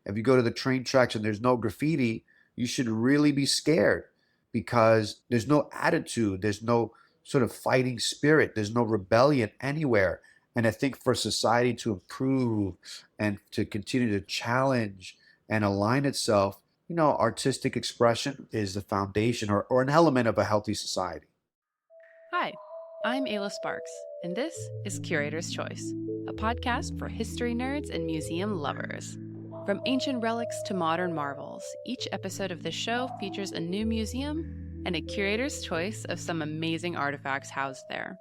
If you go to the train tracks and there's no graffiti, you should really be scared because there's no attitude, there's no sort of fighting spirit, there's no rebellion anywhere. And I think for society to improve and to continue to challenge and align itself, artistic expression is the foundation or an element of a healthy society. Hi, I'm Ayla Sparks, and this is Curator's Choice, a podcast for history nerds and museum lovers. From ancient relics to modern marvels, each episode of this show features a new museum and a curator's choice of some amazing artifacts housed there.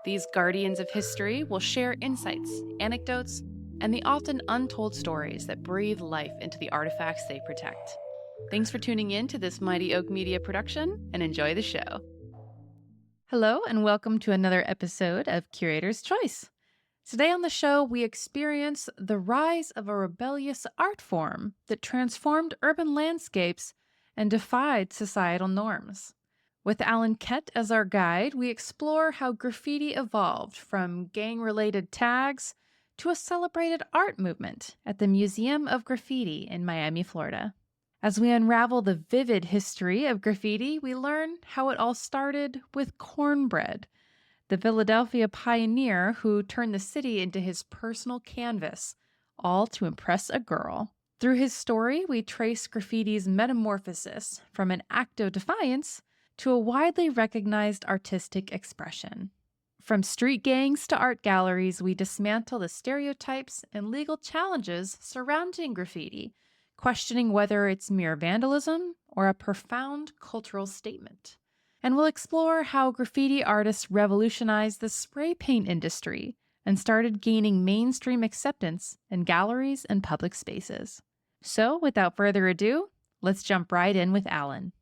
These guardians of history will share insights, anecdotes, and the often untold stories that breathe life into the artifacts they protect. Thanks for tuning in to this Mighty Oak Media production, and enjoy the show. Hello, and welcome to another episode of Curator's Choice. Today on the show, we experience the rise of a rebellious art form that transformed urban landscapes and defied societal norms. With Alan Kett as our guide, we explore how graffiti evolved from gang-related tags to a celebrated art movement at the Museum of Graffiti in Miami, Florida. As we unravel the vivid history of graffiti, we learn how it all started with Cornbread, the Philadelphia pioneer who turned the city into his personal canvas, all to impress a girl. Through his story, we trace graffiti's metamorphosis from an act of defiance to a widely recognized artistic expression. From street gangs to art galleries, we dismantle the stereotypes and legal challenges surrounding graffiti, questioning whether it's mere vandalism or a profound cultural statement. And we'll explore how graffiti artists revolutionized the spray paint industry and started gaining mainstream acceptance in galleries and public spaces. So, without further ado, let's jump right in with Alan.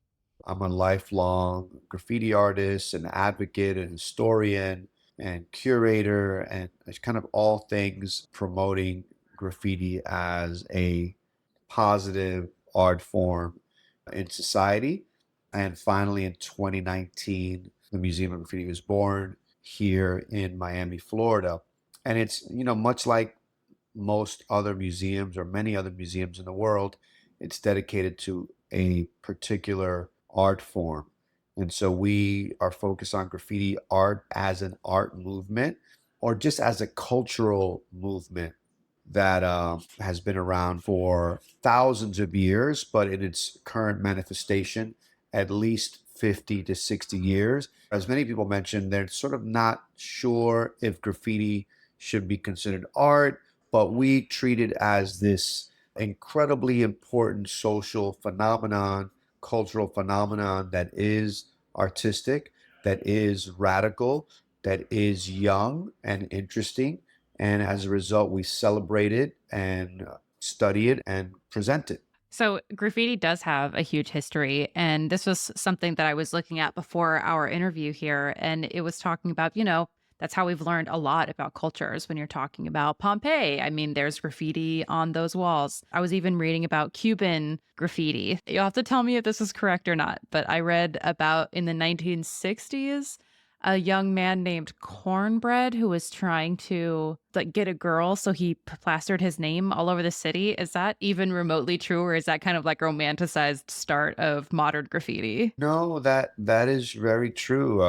I'm a lifelong graffiti artist, an advocate, an historian, and curator, and it's kind of all things promoting graffiti as a positive art form in society. And finally, in 2019, the Museum of Graffiti was born here in Miami, Florida. And it's, much like most other museums or many other museums in the world, it's dedicated to a particular art form. And so we are focused on graffiti art as an art movement or just as a cultural movement that has been around for thousands of years, but in its current manifestation, at least 50 to 60 years. As many people mentioned, they're sort of not sure if graffiti should be considered art, but we treat it as this incredibly important social phenomenon, cultural phenomenon that is artistic, that is radical, that is young and interesting. And as a result, we celebrate it and study it and present it. So, graffiti does have a huge history. And this was something that I was looking at before our interview here. And it was talking about, that's how we've learned a lot about cultures when you're talking about Pompeii. I mean, there's graffiti on those walls. I was even reading about Cuban graffiti. You'll have to tell me if this is correct or not. But I read about in the 1960s, a young man named Cornbread who was trying to get a girl, so he plastered his name all over the city. Is that even remotely true, or is that kind of like romanticized start of modern graffiti? No, that is very true.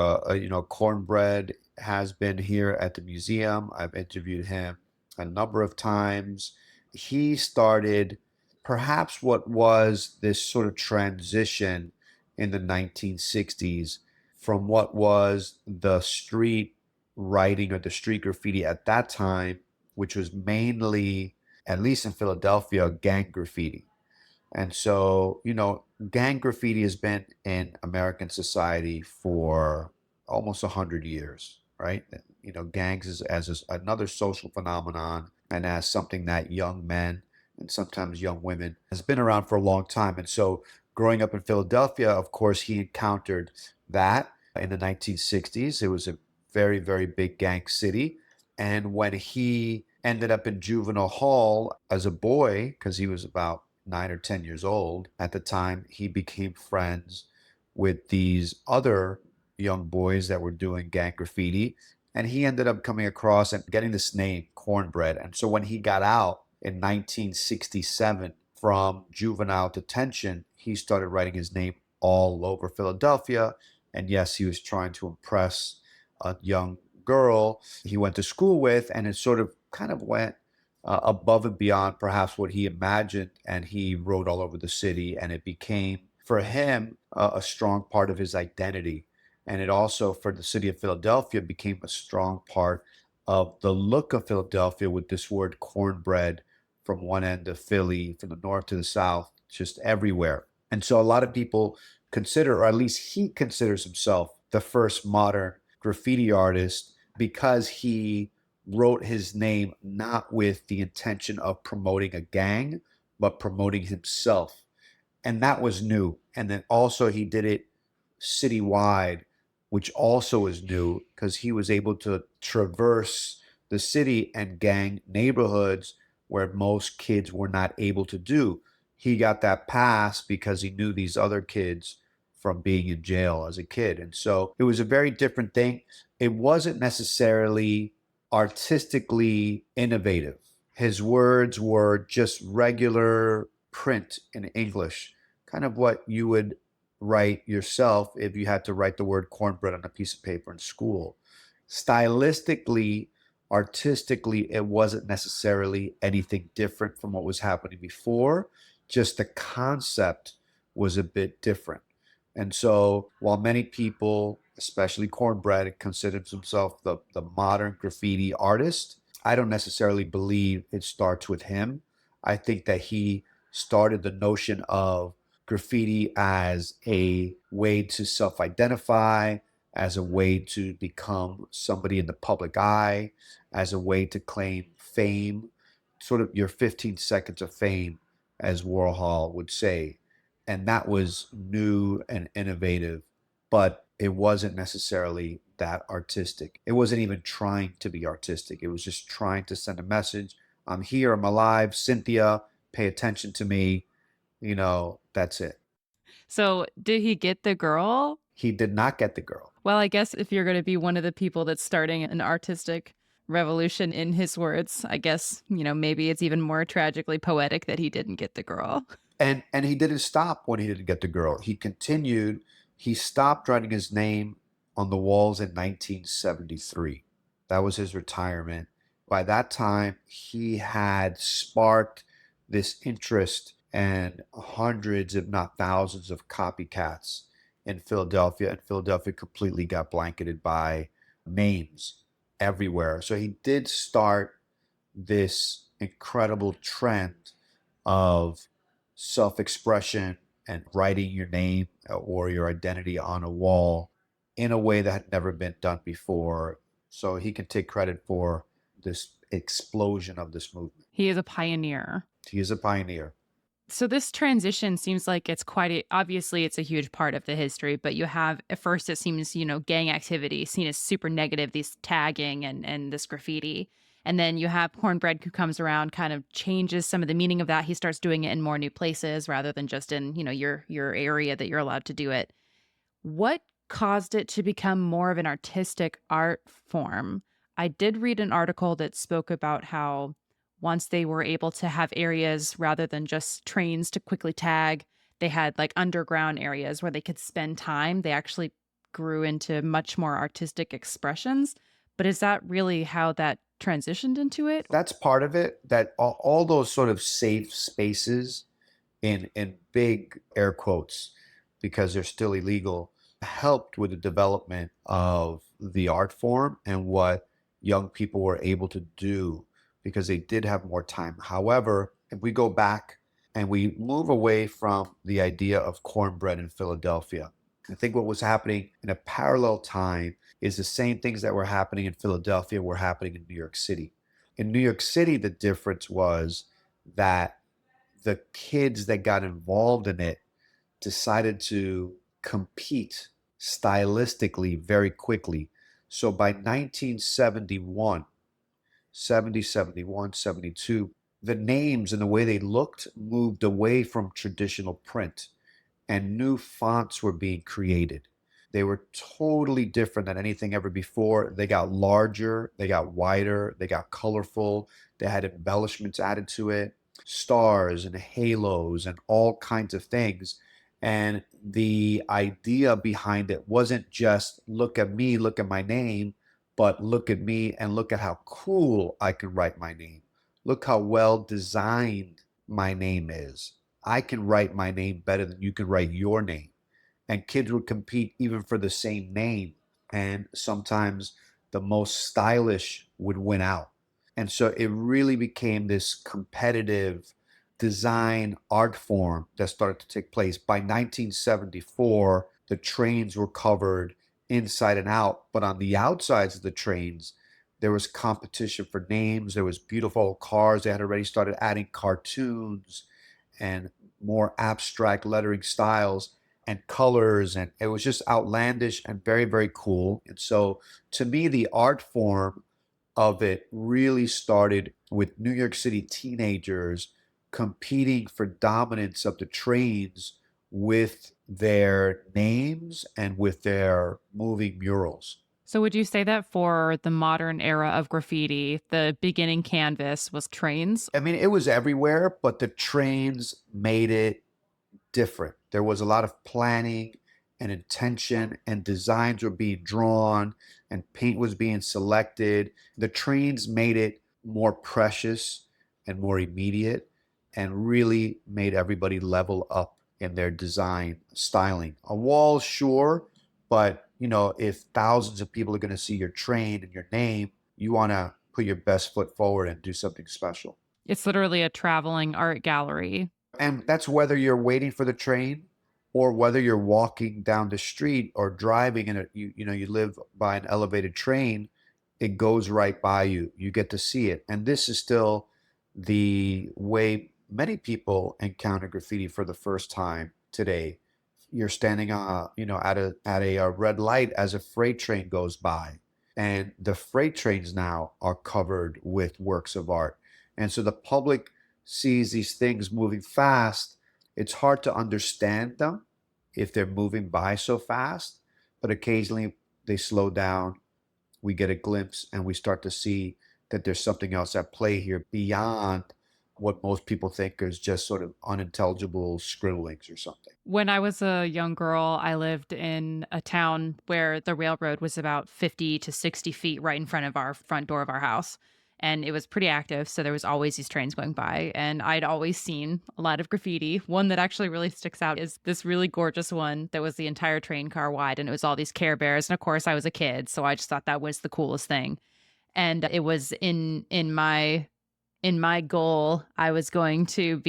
Cornbread has been here at the museum. I've interviewed him a number of times. He started perhaps what was this sort of transition in the 1960s from what was the street writing or the street graffiti at that time, which was mainly, at least in Philadelphia, gang graffiti. And so, gang graffiti has been in American society for almost 100 years, right? Gangs as another social phenomenon and as something that young men and sometimes young women has been around for a long time. And so, growing up in Philadelphia, of course, he encountered that in the 1960s. It was a very, very big gang city. And when he ended up in juvenile hall as a boy, because he was about 9 or 10 years old at the time, he became friends with these other young boys that were doing gang graffiti. And he ended up coming across and getting this name, Cornbread. And so when he got out in 1967 from juvenile detention, he started writing his name all over Philadelphia. And yes, he was trying to impress a young girl he went to school with, and it sort of kind of went above and beyond perhaps what he imagined. And he wrote all over the city, and it became for him a strong part of his identity. And it also, for the city of Philadelphia, became a strong part of the look of Philadelphia with this word cornbread from one end of Philly, from the north to the south, just everywhere. And so a lot of people consider, or at least he considers himself, the first modern graffiti artist because he wrote his name not with the intention of promoting a gang, but promoting himself. And that was new. And then also he did it citywide, which also is new because he was able to traverse the city and gang neighborhoods where most kids were not able to do. He got that pass because he knew these other kids from being in jail as a kid. And so it was a very different thing. It wasn't necessarily artistically innovative. His words were just regular print in English, kind of what you would write yourself if you had to write the word cornbread on a piece of paper in school. Stylistically, artistically, it wasn't necessarily anything different from what was happening before, just the concept was a bit different. And so, while many people, especially Cornbread, considers himself the modern graffiti artist, I don't necessarily believe it starts with him. I think that he started the notion of graffiti as a way to self identify, as a way to become somebody in the public eye, as a way to claim fame, sort of your 15 seconds of fame, as Warhol would say. And that was new and innovative, but it wasn't necessarily that artistic. It wasn't even trying to be artistic. It was just trying to send a message. I'm here, I'm alive. Cynthia, pay attention to me. That's it. So, did he get the girl? He did not get the girl. Well, I guess if you're going to be one of the people that's starting an artistic revolution in his words, I guess, maybe it's even more tragically poetic that he didn't get the girl. And he didn't stop when he didn't get the girl. He continued. He stopped writing his name on the walls in 1973. That was his retirement. By that time, he had sparked this interest and hundreds, if not thousands, of copycats in Philadelphia, and Philadelphia completely got blanketed by names everywhere. So he did start this incredible trend of self expression and writing your name or your identity on a wall in a way that had never been done before. So he can take credit for this explosion of this movement. He is a pioneer. He is a pioneer. So this transition seems like it's obviously it's a huge part of the history, but you have at first it seems, gang activity seen as super negative, these tagging and this graffiti. And then you have Cornbread who comes around, kind of changes some of the meaning of that. He starts doing it in more new places rather than just in, your area that you're allowed to do it. What caused it to become more of an artistic art form? I did read an article that spoke about how once they were able to have areas rather than just trains to quickly tag, they had like underground areas where they could spend time. They actually grew into much more artistic expressions. But is that really how that transitioned into it? That's part of it, that all those sort of safe spaces in big air quotes because they're still illegal helped with the development of the art form and what young people were able to do because they did have more time. However, if we go back and we move away from the idea of cornbread in Philadelphia, I think what was happening in a parallel time is the same things that were happening in Philadelphia were happening in New York City. In New York City, the difference was that the kids that got involved in it decided to compete stylistically very quickly. So by 1971, 70, 71, 72, the names and the way they looked moved away from traditional print and new fonts were being created. They were totally different than anything ever before. They got larger, they got wider, they got colorful, they had embellishments added to it. stars and halos and all kinds of things. And the idea behind it wasn't just look at me, look at my name, but look at me and look at how cool I can write my name. Look how well designed my name is. I can write my name better than you can write your name. And kids would compete even for the same name. And sometimes the most stylish would win out. And so it really became this competitive design art form that started to take place. By 1974, the trains were covered inside and out, but on the outsides of the trains, there was competition for names. There was beautiful cars. They had already started adding cartoons and more abstract lettering styles and colors, and it was just outlandish and very, very cool. And so to me, the art form of it really started with New York City teenagers competing for dominance of the trains with their names and with their moving murals. So, would you say that for the modern era of graffiti, the beginning canvas was trains? I mean, it was everywhere, but the trains made it different. There was a lot of planning and intention, and designs were being drawn, and paint was being selected. The trains made it more precious and more immediate, and really made everybody level up in their design styling. A wall, sure, but if thousands of people are going to see your train and your name, you want to put your best foot forward and do something special. It's literally a traveling art gallery. And that's whether you're waiting for the train or whether you're walking down the street or driving and you live by an elevated train, it goes right by you. You get to see it. And this is still the way many people encounter graffiti for the first time today. You're standing at a red light as a freight train goes by. And the freight trains now are covered with works of art. And so the public sees these things moving fast. It's hard to understand them if they're moving by so fast, but occasionally they slow down. We get a glimpse and we start to see that there's something else at play here beyond what most people think is just sort of unintelligible scribblings or something. When I was a young girl, I lived in a town where the railroad was about 50 to 60 feet right in front of our front door of our house. And it was pretty active. So there was always these trains going by. And I'd always seen a lot of graffiti. One that actually really sticks out is this really gorgeous one that was the entire train car wide. And it was all these Care Bears. And of course, I was a kid. So I just thought that was the coolest thing. And it was in my goal, I was going to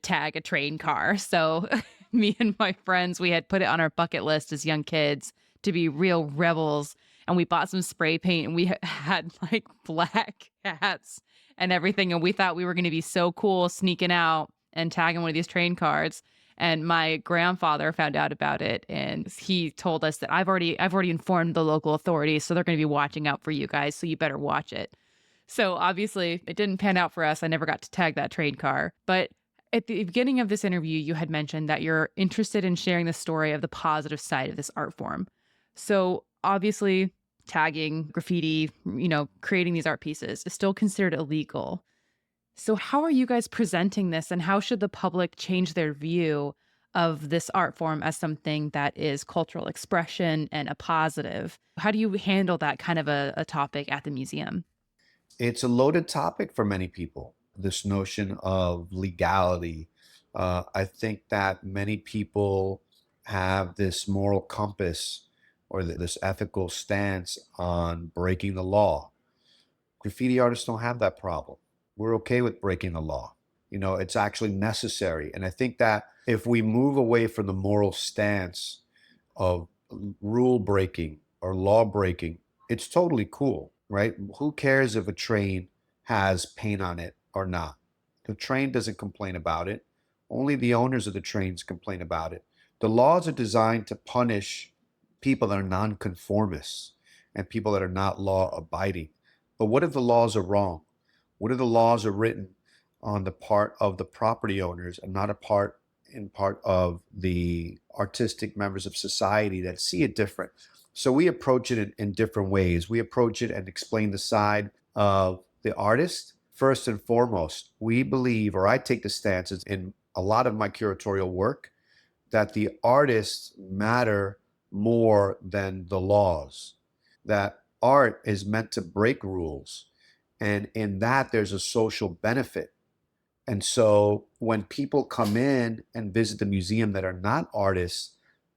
tag a train car. So me and my friends, we had put it on our bucket list as young kids to be real rebels. And we bought some spray paint and we had like black hats and everything. And we thought we were going to be so cool sneaking out and tagging one of these train cars. And my grandfather found out about it and he told us that I've already informed the local authorities. So they're going to be watching out for you guys. So you better watch it. So obviously, it didn't pan out for us. I never got to tag that train car. But at the beginning of this interview, you had mentioned that you're interested in sharing the story of the positive side of this art form. So obviously, tagging, graffiti, creating these art pieces is still considered illegal. So how are you guys presenting this and how should the public change their view of this art form as something that is cultural expression and a positive? How do you handle that kind of a topic at the museum? It's a loaded topic for many people, this notion of legality. I think that many people have this moral compass or this ethical stance on breaking the law. Graffiti artists don't have that problem. We're okay with breaking the law. It's actually necessary. And I think that if we move away from the moral stance of rule breaking or law breaking, it's totally cool, right? Who cares if a train has paint on it or not? The train doesn't complain about it. Only the owners of the trains complain about it. The laws are designed to punish people that are nonconformists and people that are not law abiding. But what if the laws are wrong? What if the laws are written on the part of the property owners and not in part of the artistic members of society that see it different? So we approach it in different ways. We approach it and explain the side of the artist, First and foremost, we believe, or I take the stances in a lot of my curatorial work, that the artists matter more than the laws, that art is meant to break rules. And in that, there's a social benefit. And so when people come in and visit the museum that are not artists,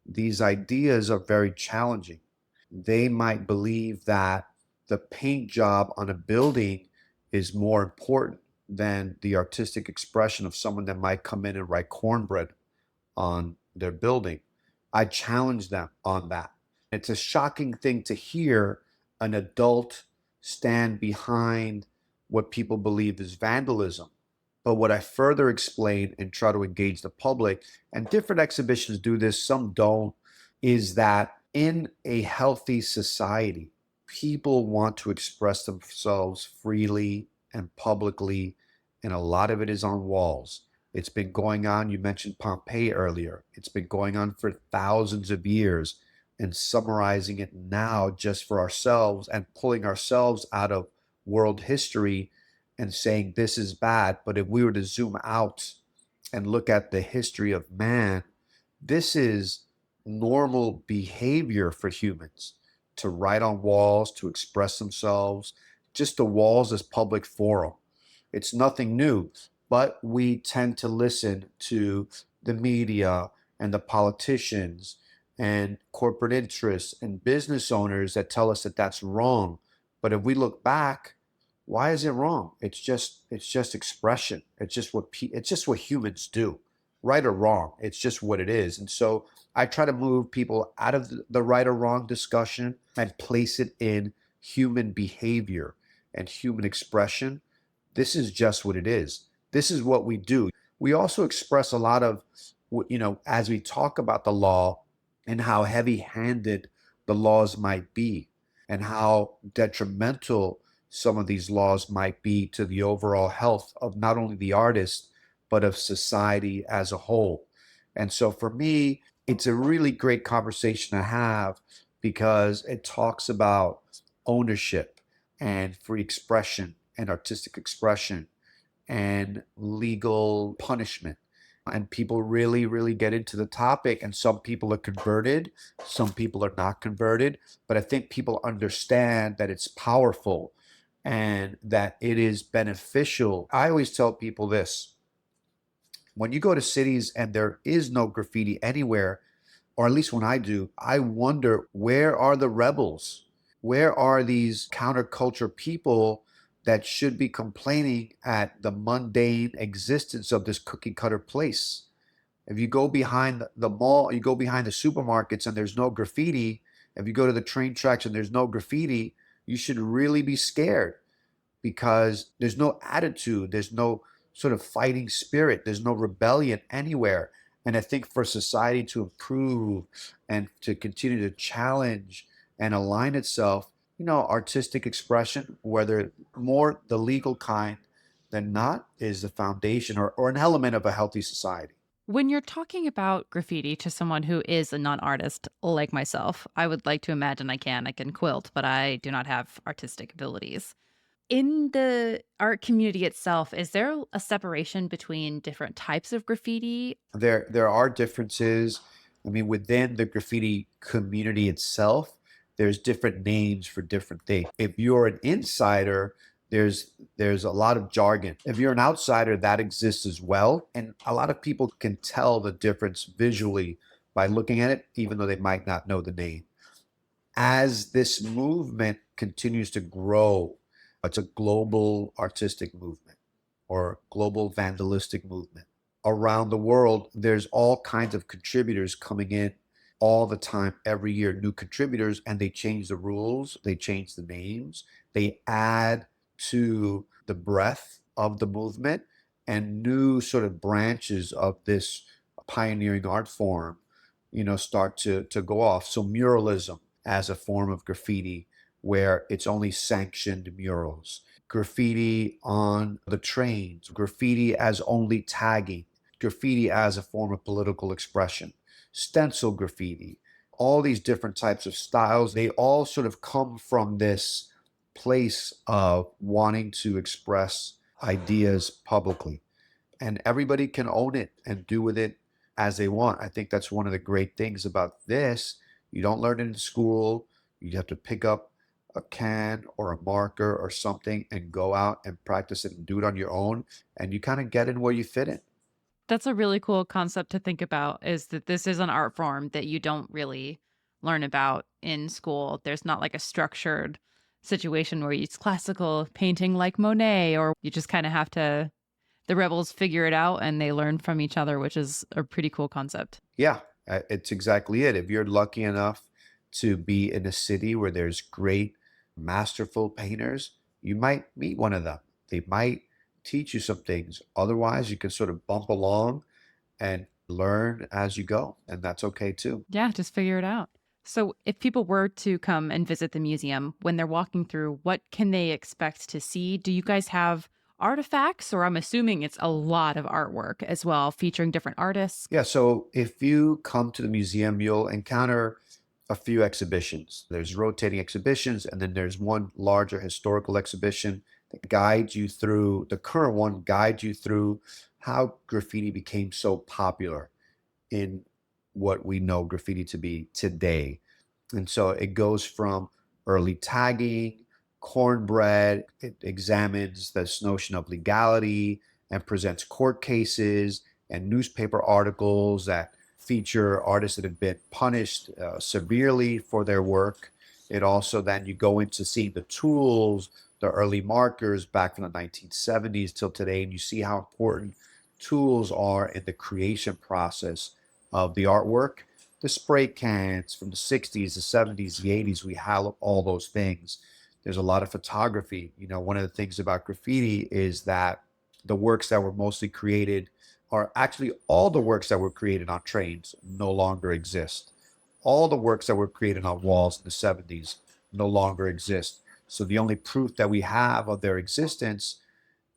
these ideas are very challenging. They might believe that the paint job on a building is more important than the artistic expression of someone that might come in and write cornbread on their building. I challenge them on that. It's a shocking thing to hear an adult stand behind what people believe is vandalism. But what I further explain and try to engage the public, and different exhibitions do this, some don't, is that in a healthy society, people want to express themselves freely and publicly, and a lot of it is on walls. It's been going on. You mentioned Pompeii earlier. It's been going on for thousands of years, and summarizing it now just for ourselves and pulling ourselves out of world history and saying this is bad. But if we were to zoom out and look at the history of man, this is normal behavior for humans to write on walls, to express themselves, just the walls as public forum. It's nothing new, but we tend to listen to the media and the politicians and corporate interests and business owners that tell us that that's wrong. But if we look back, why is it wrong? It's just expression. It's just what humans do, right or wrong. It's just what it is. And so I try to move people out of the right or wrong discussion and place it in human behavior and human expression. This is just what it is. This is what we do. We also express a lot of, as we talk about the law and how heavy handed the laws might be and how detrimental some of these laws might be to the overall health of not only the artist, but of society as a whole. And so for me, it's a really great conversation to have because it talks about ownership and free expression and artistic expression and legal punishment. And people really, really get into the topic. And some people are converted, some people are not converted. But I think people understand that it's powerful and that it is beneficial. I always tell people this: when you go to cities and there is no graffiti anywhere, or at least when I do, I wonder, where are the rebels? Where are these counterculture people that should be complaining at the mundane existence of this cookie cutter place? If you go behind the mall, you go behind the supermarkets and there's no graffiti, if you go to the train tracks and there's no graffiti, you should really be scared because there's no attitude, there's no sort of fighting spirit, there's no rebellion anywhere. And I think for society to improve and to continue to challenge and align itself, artistic expression, whether more the legal kind than not, is the foundation or an element of a healthy society. When you're talking about graffiti to someone who is a non artist like myself, I would like to imagine I can quilt, but I do not have artistic abilities. In the art community itself, is there a separation between different types of graffiti? There are differences. I mean, within the graffiti community itself, there's different names for different things. If you're an insider, there's a lot of jargon. If you're an outsider, that exists as well. And a lot of people can tell the difference visually by looking at it, even though they might not know the name. As this movement continues to grow, it's a global artistic movement or global vandalistic movement. Around the world, there's all kinds of contributors coming in all the time, every year, new contributors, and they change the rules, they change the names, they add to the breadth of the movement, and new sort of branches of this pioneering art form, start to go off. So muralism as a form of graffiti, where it's only sanctioned murals, graffiti on the trains, graffiti as only tagging, graffiti as a form of political expression, stencil graffiti, all these different types of styles, they all sort of come from this place of wanting to express ideas publicly, and everybody can own it and do with it as they want. I think that's one of the great things about this. You don't learn it in school. You have to pick up a can or a marker or something and go out and practice it and do it on your own. And you kind of get in where you fit in. That's a really cool concept to think about is that this is an art form that you don't really learn about in school. There's not like a structured situation where it's classical painting like Monet, or you just kind of have to, the rebels figure it out and they learn from each other, which is a pretty cool concept. Yeah, it's exactly it. If you're lucky enough to be in a city where there's great, masterful painters, you might meet one of them. They might teach you some things. Otherwise, you can sort of bump along and learn as you go, and that's okay too. Yeah, just figure it out. So, if people were to come and visit the museum, when they're walking through, what can they expect to see? Do you guys have artifacts, or I'm assuming it's a lot of artwork as well, featuring different artists? Yeah, so if you come to the museum, you'll encounter a few exhibitions. There's rotating exhibitions, and then there's one larger historical exhibition that guides you through, the current one guides you through how graffiti became so popular in what we know graffiti to be today. And so it goes from early tagging, cornbread, it examines this notion of legality and presents court cases and newspaper articles that feature artists that have been punished severely for their work. It also then you go into seeing the tools, the early markers back from the 1970s till today, and you see how important tools are in the creation process of the artwork. The spray cans from the 60s, the 70s, the 80s, we have all those things. There's a lot of photography. You know, one of the things about graffiti is that the works that were mostly created are actually all the works that were created on trains no longer exist. All the works that were created on walls in the 70s no longer exist. So the only proof that we have of their existence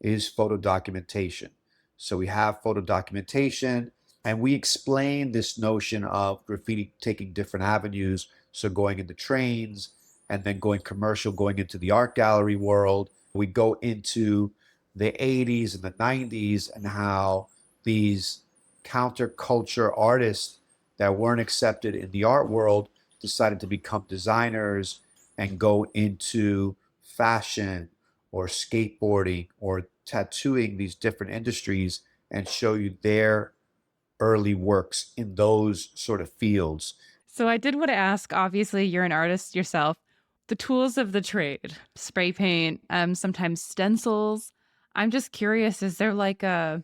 is photo documentation. So we have photo documentation, and we explain this notion of graffiti taking different avenues. So going into trains and then going commercial, going into the art gallery world. We go into the 80s and the 90s and how these counterculture artists that weren't accepted in the art world decided to become designers and go into fashion or skateboarding or tattooing, these different industries, and show you their early works in those sort of fields. So, I did want to ask obviously, you're an artist yourself. The tools of the trade, spray paint, sometimes stencils. I'm just curious, is there like an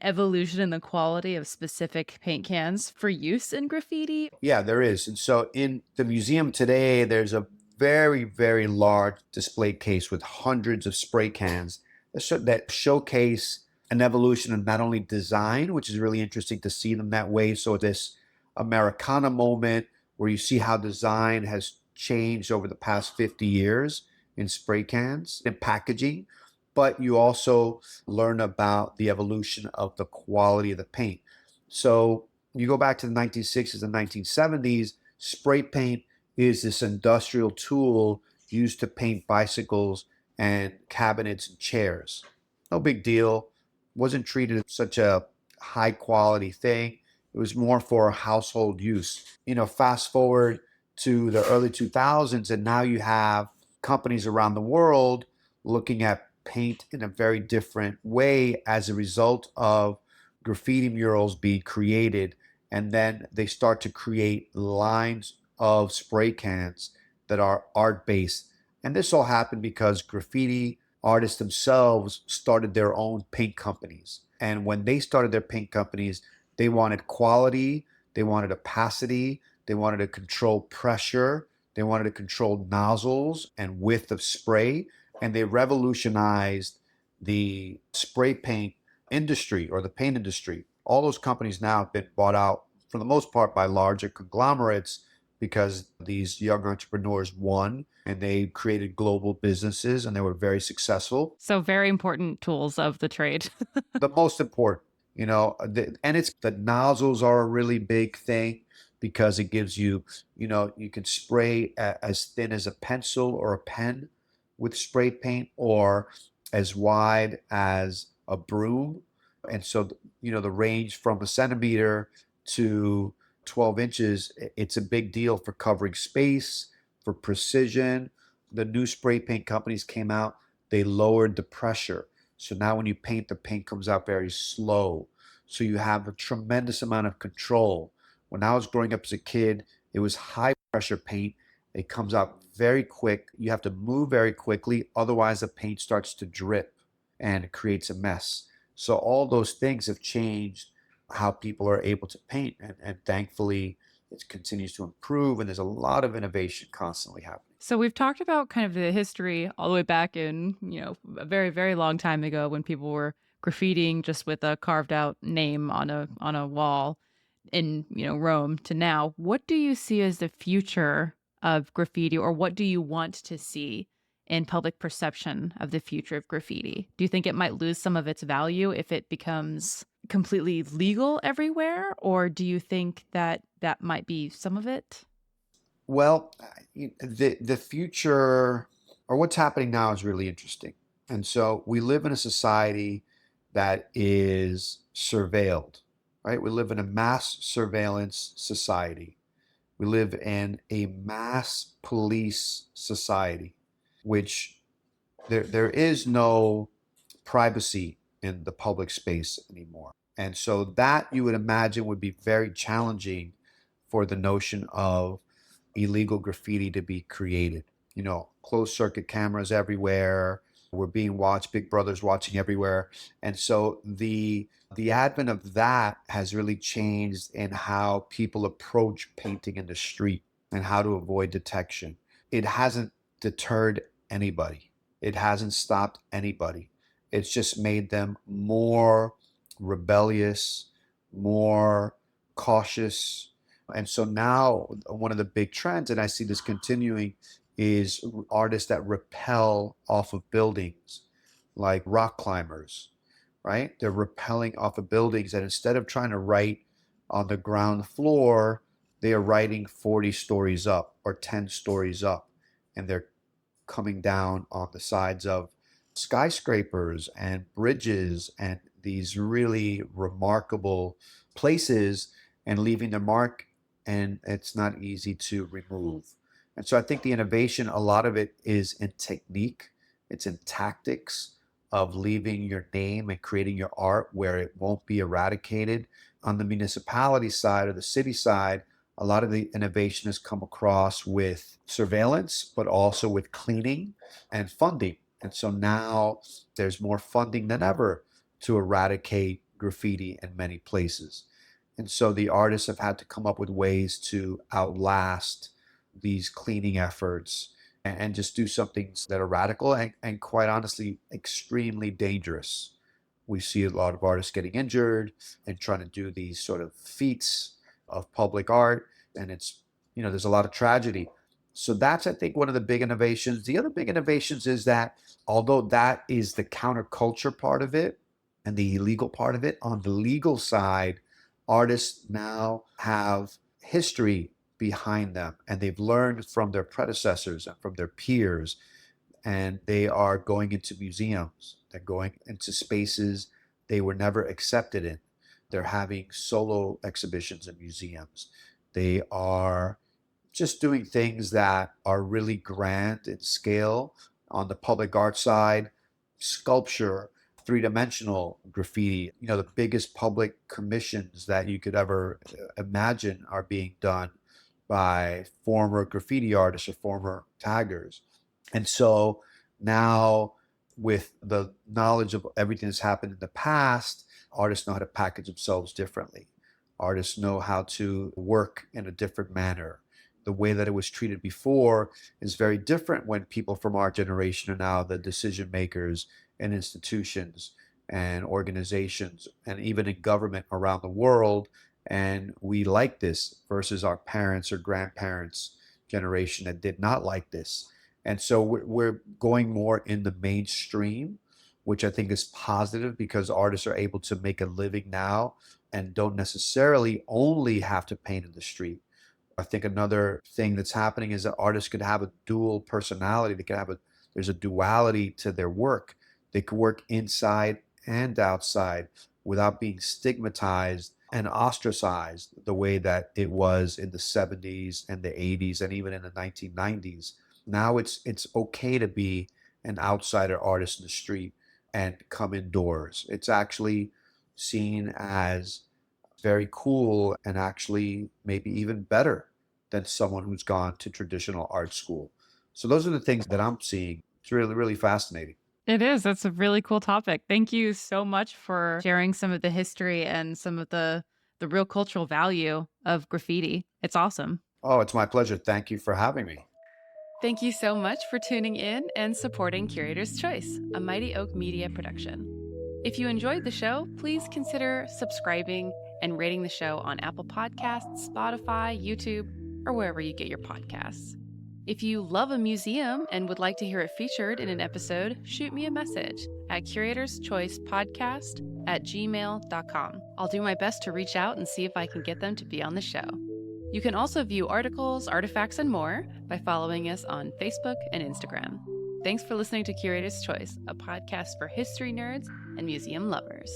evolution in the quality of specific paint cans for use in graffiti? Yeah, there is. And so in the museum today, there's a very, very large display case with hundreds of spray cans that showcase an evolution of not only design, which is really interesting to see them that way. So this Americana moment where you see how design has changed over the past 50 years in spray cans and packaging, but you also learn about the evolution of the quality of the paint. So you go back to the 1960s and 1970s, spray paint is this industrial tool used to paint bicycles and cabinets and chairs. No big deal. Wasn't treated as such a high quality thing. It was more for household use. You know, fast forward to the early 2000s, and now you have companies around the world looking at paint in a very different way as a result of graffiti murals being created. And then they start to create lines of spray cans that are art based. And this all happened because graffiti artists themselves started their own paint companies. And when they started their paint companies, they wanted quality, they wanted opacity, they wanted to control pressure, they wanted to control nozzles and width of spray. And they revolutionized the spray paint industry or the paint industry. All those companies now have been bought out for the most part by larger conglomerates because these young entrepreneurs won and they created global businesses and they were very successful. So, very important tools of the trade. The most important, you know, and it's the nozzles are a really big thing because it gives you, you know, you can spray as thin as a pencil or a pen with spray paint, or as wide as a broom. And so, the range from a centimeter to 12 inches, it's a big deal for covering space, for precision. The new spray paint companies came out, they lowered the pressure. So now when you paint, the paint comes out very slow. So you have a tremendous amount of control. When I was growing up as a kid, it was high pressure paint. It comes out very quick. You have to move very quickly, otherwise the paint starts to drip and it creates a mess. So all those things have changed how people are able to paint, and thankfully it continues to improve, and there's a lot of innovation constantly happening. So we've talked about kind of the history all the way back in, a very, very long time ago when people were graffitiing just with a carved out name on a wall in, Rome to now. What do you see as the future of graffiti, or what do you want to see in public perception of the future of graffiti? Do you think it might lose some of its value if it becomes completely legal everywhere, or do you think that that might be some of it? Well, the future, or what's happening now, is really interesting. And so we live in a society that is surveilled, right? We live in a mass surveillance society. We live in a mass police society, which there is no privacy in the public space anymore. And so that, you would imagine, would be very challenging for the notion of illegal graffiti to be created. Closed circuit cameras everywhere. We're being watched, Big Brother's watching everywhere. And so the advent of that has really changed in how people approach painting in the street and how to avoid detection. It hasn't deterred anybody. It hasn't stopped anybody. It's just made them more rebellious, more cautious. And so now one of the big trends, and I see this continuing, is artists that rappel off of buildings, like rock climbers, right? They're rappelling off of buildings, and instead of trying to write on the ground floor, they are writing 40 stories up or 10 stories up, and they're coming down on the sides of skyscrapers and bridges and these really remarkable places, and leaving their mark, and it's not easy to remove. And so I think the innovation, a lot of it is in technique, it's in tactics of leaving your name and creating your art where it won't be eradicated. On the municipality side or the city side, a lot of the innovation has come across with surveillance, but also with cleaning and funding. And so now there's more funding than ever to eradicate graffiti in many places. And so the artists have had to come up with ways to outlast these cleaning efforts and just do some things that are radical and quite honestly, extremely dangerous. We see a lot of artists getting injured and trying to do these sort of feats of public art. And there's a lot of tragedy. So that's, I think, one of the big innovations. The other big innovations is that although that is the counterculture part of it and the illegal part of it, on the legal side, artists now have history behind them, and they've learned from their predecessors and from their peers, and they are going into museums. They're going into spaces they were never accepted in. They're having solo exhibitions in museums. They are just doing things that are really grand in scale. On the public art side, sculpture, three-dimensional graffiti, the biggest public commissions that you could ever imagine are being done by former graffiti artists or former taggers. And so now, with the knowledge of everything that's happened in the past, artists know how to package themselves differently. Artists know how to work in a different manner. The way that it was treated before is very different when people from our generation are now the decision makers in institutions and organizations and even in government around the world. And we like this versus our parents or grandparents' generation that did not like this. And so we're going more in the mainstream, which I think is positive because artists are able to make a living now and don't necessarily only have to paint in the street. I think another thing that's happening is that artists could have a dual personality. There's a duality to their work. They could work inside and outside without being stigmatized and ostracized the way that it was in the 70s and the 80s and even in the 1990s. Now it's okay to be an outsider artist in the street and come indoors. It's actually seen as very cool and actually maybe even better than someone who's gone to traditional art school. So those are the things that I'm seeing. It's really, really fascinating. It is. That's a really cool topic. Thank you so much for sharing some of the history and some of the real cultural value of graffiti. It's awesome. Oh, it's my pleasure. Thank you for having me. Thank you so much for tuning in and supporting Curator's Choice, a Mighty Oak Media production. If you enjoyed the show, please consider subscribing and rating the show on Apple Podcasts, Spotify, YouTube, or wherever you get your podcasts. If you love a museum and would like to hear it featured in an episode, shoot me a message at curatorschoicepodcast@gmail.com. I'll do my best to reach out and see if I can get them to be on the show. You can also view articles, artifacts, and more by following us on Facebook and Instagram. Thanks for listening to Curator's Choice, a podcast for history nerds and museum lovers.